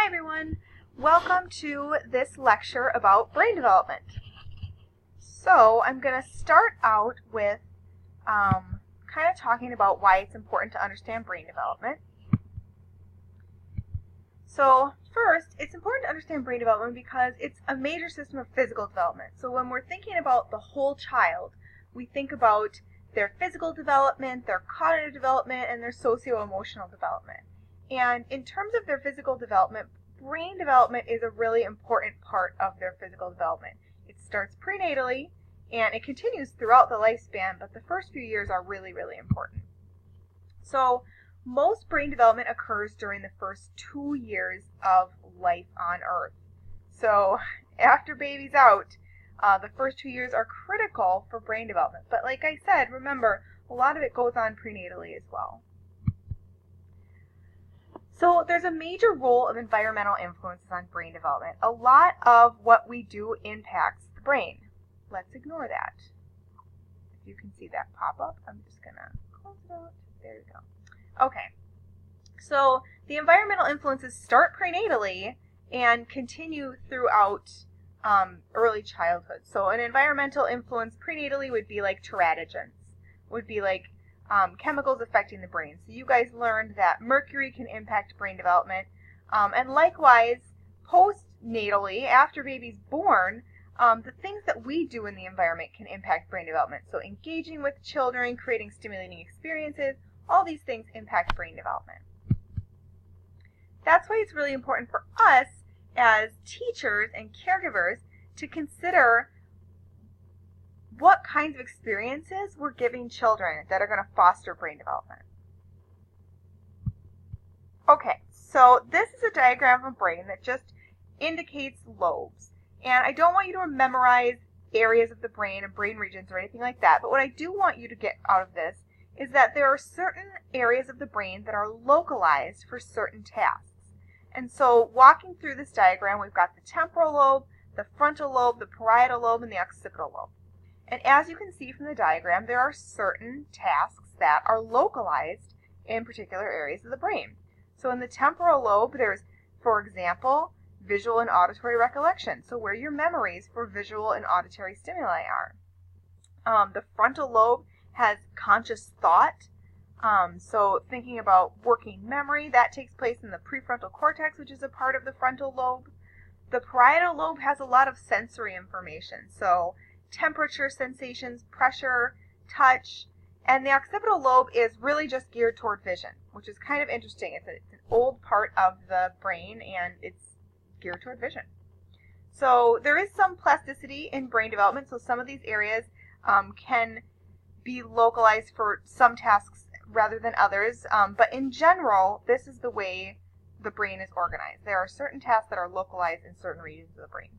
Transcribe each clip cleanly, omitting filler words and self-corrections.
Hi everyone, welcome to this lecture about brain development. So I'm going to start out with kind of talking about why it's important to understand brain development. So first, it's important to understand brain development because it's a major system of physical development. So when we're thinking about the whole child, we think about their physical development, their cognitive development, and their socio-emotional development. And in terms of their physical development, brain development is a really important part of their physical development. It starts prenatally and it continues throughout the lifespan, but the first few years are really, really important. So most brain development occurs during the first 2 years of life on Earth. So after baby's out, the first 2 years are critical for brain development. But like I said, remember, a lot of it goes on prenatally as well. So there's a major role of environmental influences on brain development. A lot of what we do impacts the brain. Let's ignore that. If you can see that pop up, I'm just going to close it out. There you go. Okay. So the environmental influences start prenatally and continue throughout early childhood. So an environmental influence prenatally would be like teratogens, would be like chemicals affecting the brain. So you guys learned that mercury can impact brain development. And likewise, postnatally, after baby's born, the things that we do in the environment can impact brain development. So engaging with children, creating stimulating experiences, all these things impact brain development. That's why it's really important for us as teachers and caregivers to consider what kinds of experiences we're giving children that are going to foster brain development. Okay, so this is a diagram of a brain that just indicates lobes. And I don't want you to memorize areas of the brain and brain regions or anything like that, but what I do want you to get out of this is that there are certain areas of the brain that are localized for certain tasks. And so walking through this diagram, we've got the temporal lobe, the frontal lobe, the parietal lobe, and the occipital lobe. And as you can see from the diagram, there are certain tasks that are localized in particular areas of the brain. So in the temporal lobe, there's, for example, visual and auditory recollection. So where your memories for visual and auditory stimuli are. The frontal lobe has conscious thought. So thinking about working memory, that takes place in the prefrontal cortex, which is a part of the frontal lobe. The parietal lobe has a lot of sensory information. So temperature sensations, pressure, touch, and the occipital lobe is really just geared toward vision, which is kind of interesting. It's an old part of the brain and it's geared toward vision. So there is some plasticity in brain development, so some of these areas can be localized for some tasks rather than others, but in general, this is the way the brain is organized. There are certain tasks that are localized in certain regions of the brain.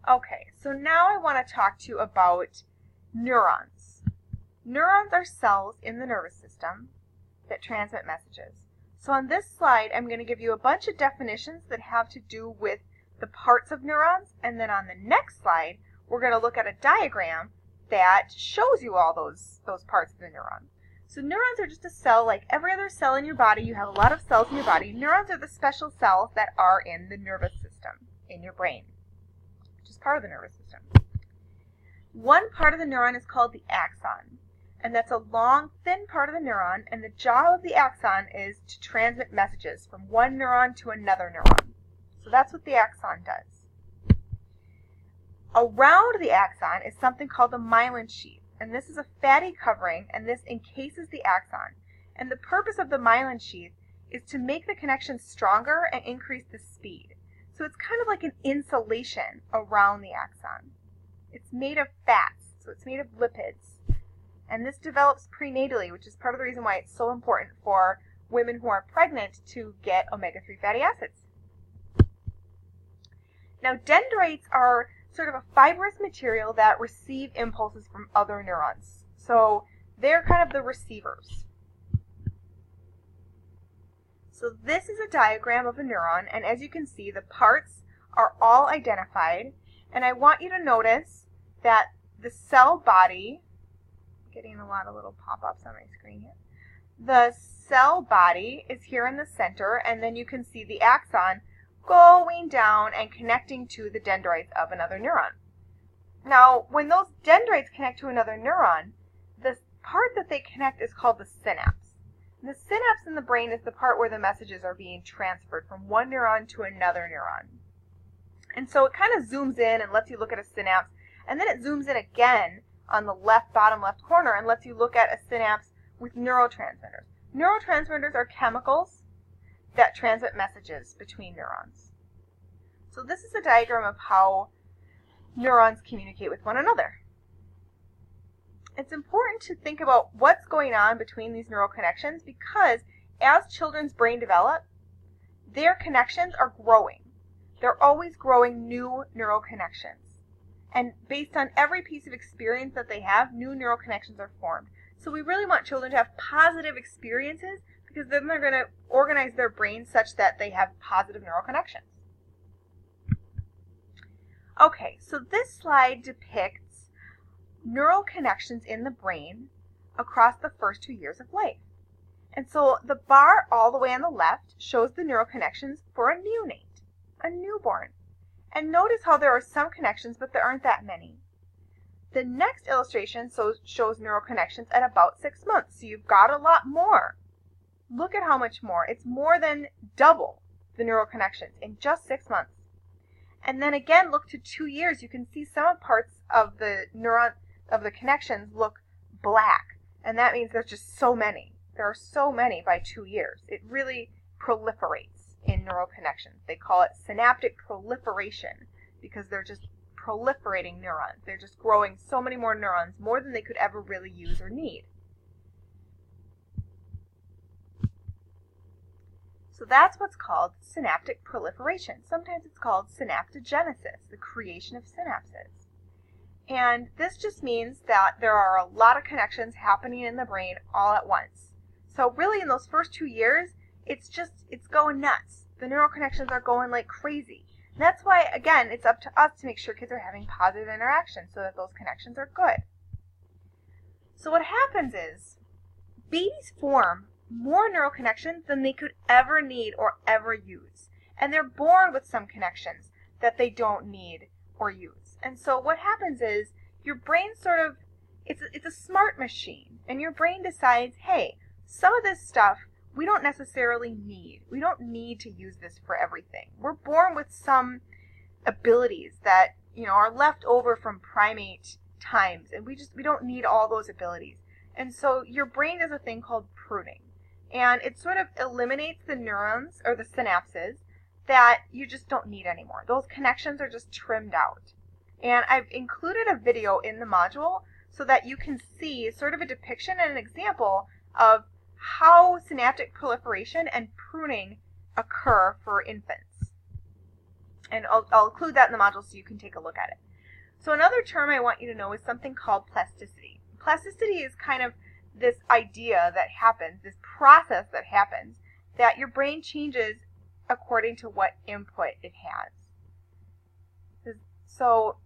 Okay, so now I want to talk to you about neurons. Neurons are cells in the nervous system that transmit messages. So on this slide, I'm going to give you a bunch of definitions that have to do with the parts of neurons, and then on the next slide, we're going to look at a diagram that shows you all those parts of the neuron. So neurons are just a cell like every other cell in your body. You have a lot of cells in your body. Neurons are the special cells that are in the nervous system in your brain, which is part of the nervous system. One part of the neuron is called the axon, and that's a long, thin part of the neuron, and the job of the axon is to transmit messages from one neuron to another neuron. So that's what the axon does. Around the axon is something called the myelin sheath, and this is a fatty covering, and this encases the axon. And the purpose of the myelin sheath is to make the connection stronger and increase the speed. So it's kind of like an insulation around the axon. It's made of fats, so it's made of lipids. And this develops prenatally, which is part of the reason why it's so important for women who are pregnant to get omega-3 fatty acids. Now, dendrites are sort of a fibrous material that receive impulses from other neurons. So they're kind of the receivers. So this is a diagram of a neuron, and as you can see, the parts are all identified. And I want you to notice that the cell body, getting a lot of little pop-ups on my screen here, the cell body is here in the center, and then you can see the axon going down and connecting to the dendrites of another neuron. Now, when those dendrites connect to another neuron, the part that they connect is called the synapse. The synapse in the brain is the part where the messages are being transferred from one neuron to another neuron. And so it kind of zooms in and lets you look at a synapse, and then it zooms in again on the bottom left corner and lets you look at a synapse with neurotransmitters. Neurotransmitters are chemicals that transmit messages between neurons. So this is a diagram of how neurons communicate with one another. It's important to think about what's going on between these neural connections because as children's brain develop, their connections are growing. They're always growing new neural connections. And based on every piece of experience that they have, new neural connections are formed. So we really want children to have positive experiences because then they're going to organize their brains such that they have positive neural connections. Okay, so this slide depicts neural connections in the brain across the first 2 years of life. And so the bar all the way on the left shows the neural connections for a neonate, a newborn. And notice how there are some connections, but there aren't that many. The next illustration shows neural connections at about 6 months, so you've got a lot more. Look at how much more. It's more than double the neural connections in just 6 months. And then again, look to 2 years. You can see some parts of the connections look black, and that means there's just so many. There are so many by 2 years. It really proliferates in neural connections. They call it synaptic proliferation because they're just proliferating neurons. They're just growing so many more neurons, more than they could ever really use or need. So that's what's called synaptic proliferation. Sometimes it's called synaptogenesis, the creation of synapses. And this just means that there are a lot of connections happening in the brain all at once. So really in those first 2 years, it's going nuts. The neural connections are going like crazy. And that's why, again, it's up to us to make sure kids are having positive interactions so that those connections are good. So what happens is babies form more neural connections than they could ever need or ever use. And they're born with some connections that they don't need or use. And so what happens is your brain it's a smart machine, and your brain decides, hey, some of this stuff we don't necessarily need. We don't need to use this for everything. We're born with some abilities that, are left over from primate times, and we don't need all those abilities. And so your brain does a thing called pruning. And it sort of eliminates the neurons or the synapses that you just don't need anymore. Those connections are just trimmed out. And I've included a video in the module so that you can see sort of a depiction and an example of how synaptic proliferation and pruning occur for infants. And I'll include that in the module so you can take a look at it. So another term I want you to know is something called plasticity. Plasticity is kind of this idea that happens, this process that happens, that your brain changes according to what input it has. So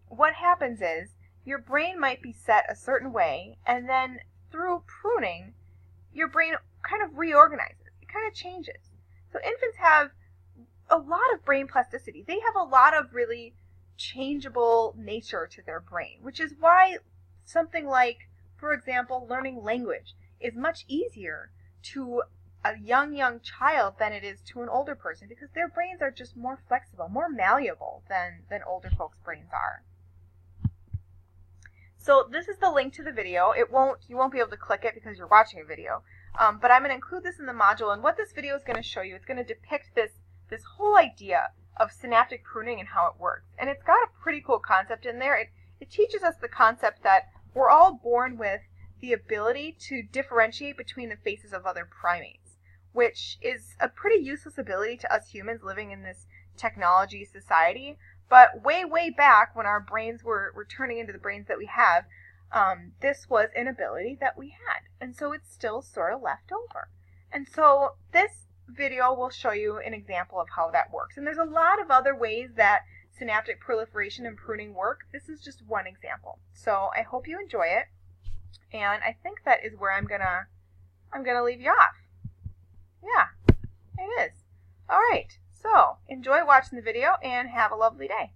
what happens is your brain might be set a certain way, and then through pruning, your brain kind of reorganizes. It kind of changes. So infants have a lot of brain plasticity. They have a lot of really changeable nature to their brain, which is why something like, for example, learning language is much easier to a young child than it is to an older person because their brains are just more flexible, more malleable than older folks' brains are. So this is the link to the video. You won't be able to click it because you're watching a video, but I'm going to include this in the module, and what this video is going to show you, it's going to depict this whole idea of synaptic pruning and how it works. And it's got a pretty cool concept in there. It teaches us the concept that we're all born with the ability to differentiate between the faces of other primates, which is a pretty useless ability to us humans living in this technology society. But way, way back when our brains were turning into the brains that we have, this was an ability that we had. And so it's still sort of left over. And so this video will show you an example of how that works. And there's a lot of other ways that synaptic proliferation and pruning work. This is just one example. So I hope you enjoy it. And I think that is where I'm going to I'm going to leave you off. Yeah, it is. All right, so enjoy watching the video and have a lovely day.